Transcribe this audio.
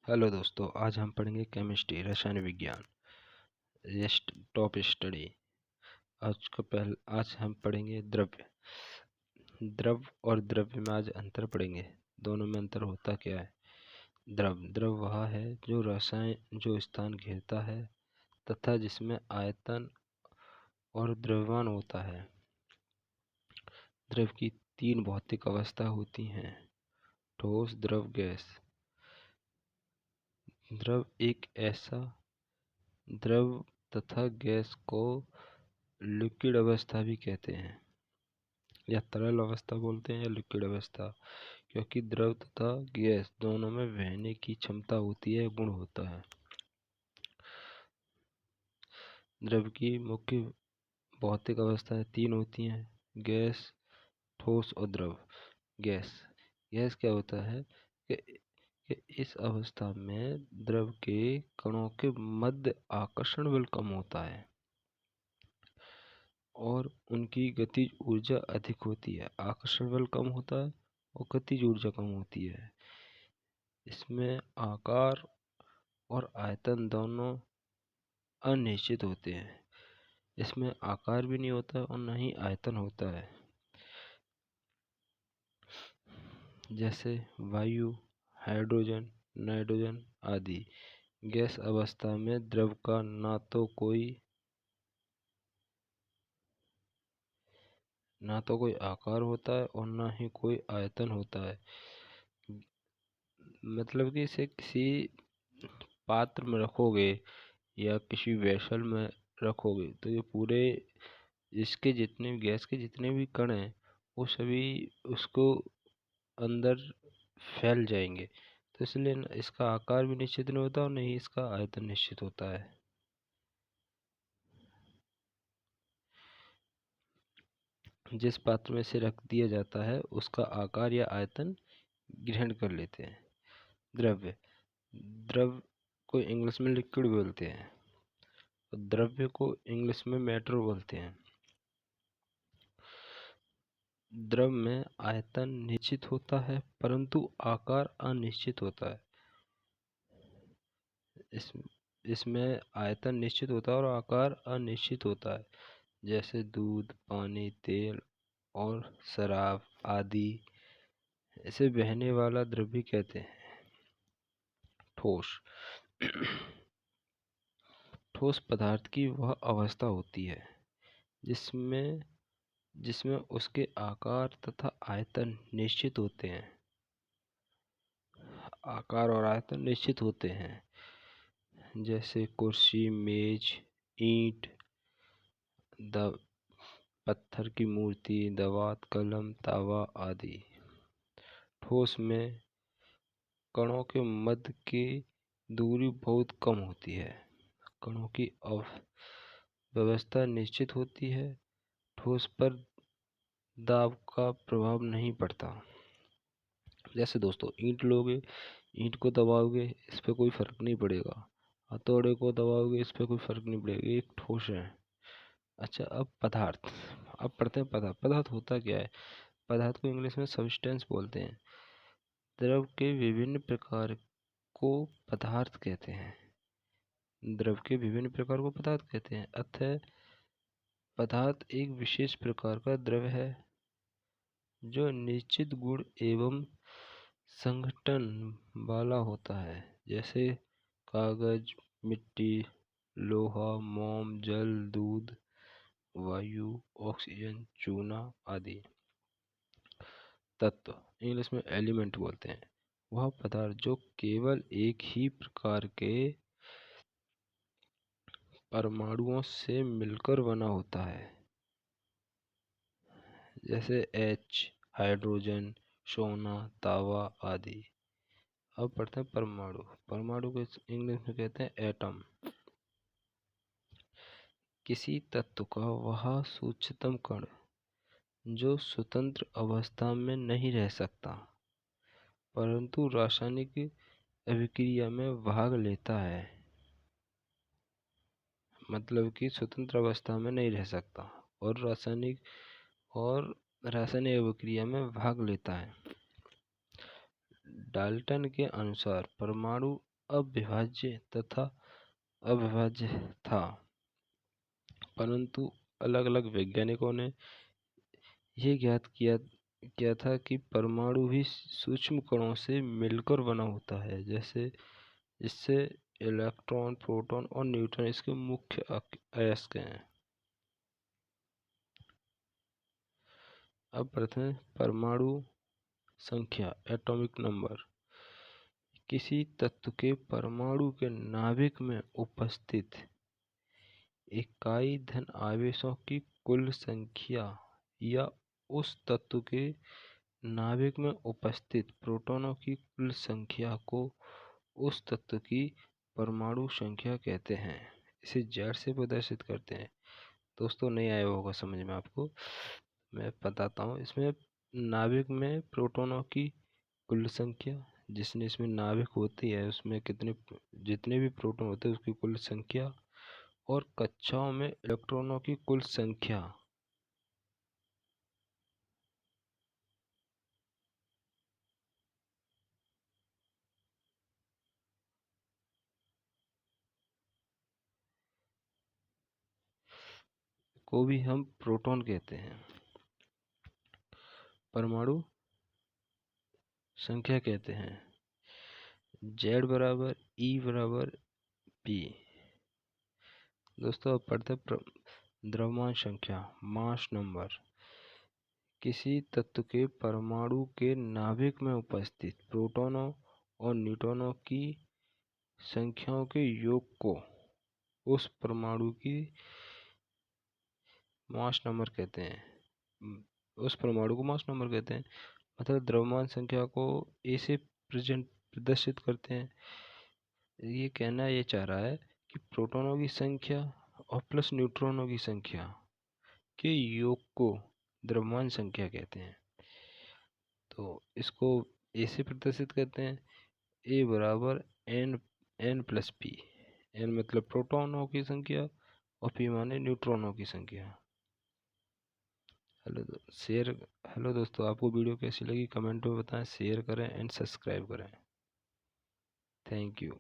Hello दोस्तों, आज हम पढ़ेंगे केमिस्ट्री रसायन विज्ञान टॉप स्टडी। आज हम पढ़ेंगे द्रव और द्रव्य में आज अंतर पढ़ेंगे। दोनों में अंतर होता क्या है। द्रव वह है जो स्थान घेरता है तथा जिसमें आयतन और द्रव्यमान होता है। द्रव की तीन भौतिक अवस्था होती हैं: ठोस, द्रव, गैस। द्रव एक ऐसा द्रव तथा गैस को लिक्विड अवस्था भी कहते हैं, या तरल अवस्था बोलते हैं, या लिक्विड अवस्था, क्योंकि द्रव तथा गैस दोनों में बहने की क्षमता होती है, गुण होता है। द्रव की मुख्य भौतिक अवस्थाएं तीन होती हैं: गैस, ठोस और द्रव। गैस क्या होता है कि इस अवस्था में द्रव के कणों के मध्य आकर्षण बल कम होता है और उनकी गतिज ऊर्जा अधिक होती है। आकर्षण बल कम होता है और गतिज ऊर्जा कम होती है। इसमें आकार और आयतन दोनों अनिश्चित होते हैं। इसमें आकार भी नहीं होता और न ही आयतन होता है। जैसे वायु, हाइड्रोजन, नाइट्रोजन आदि। गैस अवस्था में द्रव का ना तो कोई आकार होता है और ना ही कोई आयतन होता है। मतलब कि इसे किसी पात्र में रखोगे या किसी वेसल में रखोगे तो ये पूरे गैस के जितने भी कण हैं वो सभी उसको अंदर फैल जाएंगे। तो इसलिए इसका आकार भी निश्चित नहीं होता और नहीं इसका आयतन निश्चित होता है। जिस पात्र में से रख दिया जाता है उसका आकार या आयतन ग्रहण कर लेते हैं। द्रव को इंग्लिश में लिक्विड बोलते हैं और द्रव्य को इंग्लिश में मैटर बोलते हैं। द्रव में आयतन निश्चित होता है परंतु आकार अनिश्चित होता है। इसमें आयतन निश्चित होता है और आकार अनिश्चित होता है। जैसे दूध, पानी, तेल और शराब आदि। इसे बहने वाला द्रव्य कहते हैं। ठोस ठोस पदार्थ की वह अवस्था होती है जिसमें उसके आकार तथा आयतन निश्चित होते हैं। आकार और आयतन निश्चित होते हैं। जैसे कुर्सी, मेज, ईंट, पत्थर की मूर्ति, दवात, कलम, तावा आदि। ठोस में कणों के मध्य की दूरी बहुत कम होती है। कणों की व्यवस्था निश्चित होती है। ठोस पर दाब का प्रभाव नहीं पड़ता। जैसे दोस्तों, ईंट लोगे, ईंट को दबाओगे, इस पर कोई फर्क नहीं पड़ेगा। हथौड़े को दबाओगे, इस पर कोई फर्क नहीं पड़ेगा, ये एक ठोस है। अच्छा, अब पढ़ते हैं पदार्थ होता क्या है। पदार्थ को इंग्लिश में सब्सटेंस बोलते हैं। द्रव के विभिन्न प्रकार को पदार्थ कहते हैं। अतः पदार्थ एक विशेष प्रकार का द्रव है जो निश्चित गुण एवं संघटन वाला होता है। जैसे कागज, मिट्टी, लोहा, मोम, जल, दूध, वायु, ऑक्सीजन, चूना आदि। तत्व इंग्लिश में एलिमेंट बोलते हैं। वह पदार्थ जो केवल एक ही प्रकार के परमाणुओं से मिलकर बना होता है। जैसे H, हाइड्रोजन, सोना, तावा आदि। अब पढ़ते हैं परमाणु को इंग्लिश में कहते हैं एटम। किसी तत्व का वह सूक्ष्मतम कण जो स्वतंत्र अवस्था में नहीं रह सकता परंतु रासायनिक अभिक्रिया में भाग लेता है। मतलब कि स्वतंत्र अवस्था में नहीं रह सकता और रासायनिक अभिक्रिया में भाग लेता है। डाल्टन के अनुसार परमाणु अविभाज्य तथा अविभाज्य था, परंतु अलग अलग वैज्ञानिकों ने यह ज्ञात किया था कि परमाणु भी सूक्ष्म कणों से मिलकर बना होता है, जैसे इससे इलेक्ट्रॉन, प्रोटॉन और न्यूट्रॉन इसके मुख्य अयस्क हैं। अब प्रथम है परमाणु संख्या, एटॉमिक नंबर। किसी तत्व के परमाणु के नाभिक में उपस्थित इकाई धन आवेशों की कुल संख्या या उस तत्व के नाभिक में उपस्थित प्रोटॉनों की कुल संख्या को उस तत्व की परमाणु संख्या कहते हैं। इसे जेड से प्रदर्शित करते हैं। दोस्तों नहीं आया होगा समझ में आपको, मैं बताता हूँ। इसमें नाभिक में प्रोटॉनों की कुल संख्या, जिसने इसमें नाभिक होती है उसमें जितने भी प्रोटॉन होते हैं उसकी कुल संख्या, और कक्षाओं में इलेक्ट्रॉनों की कुल संख्या। को भी हम प्रोटॉन कहते हैं। परमाणु संख्या कहते हैं। Z बराबर E बराबर P। दोस्तों अब पढ़ते द्रव्यमान संख्या, मास नंबर। किसी तत्व के परमाणु के नाभिक में उपस्थित प्रोटॉनों और न्यूट्रॉनों की संख्याओं के योग को उस परमाणु की मास नंबर कहते हैं। उस परमाणु को मास नंबर कहते हैं। मतलब द्रव्यमान संख्या को ए से प्रदर्शित करते हैं। ये कहना ये चाह रहा है कि प्रोटॉनों की संख्या और प्लस न्यूट्रॉनों की संख्या के योग को द्रव्यमान संख्या कहते हैं। तो इसको ए से प्रदर्शित करते हैं। ए बराबर एन प्लस पी। एन मतलब प्रोटॉनों की संख्या और पी माने न्यूट्रॉनों की संख्या। हेलो दोस्तों, आपको वीडियो कैसी लगी कमेंट में बताएं, शेयर करें एंड सब्सक्राइब करें। Thank you.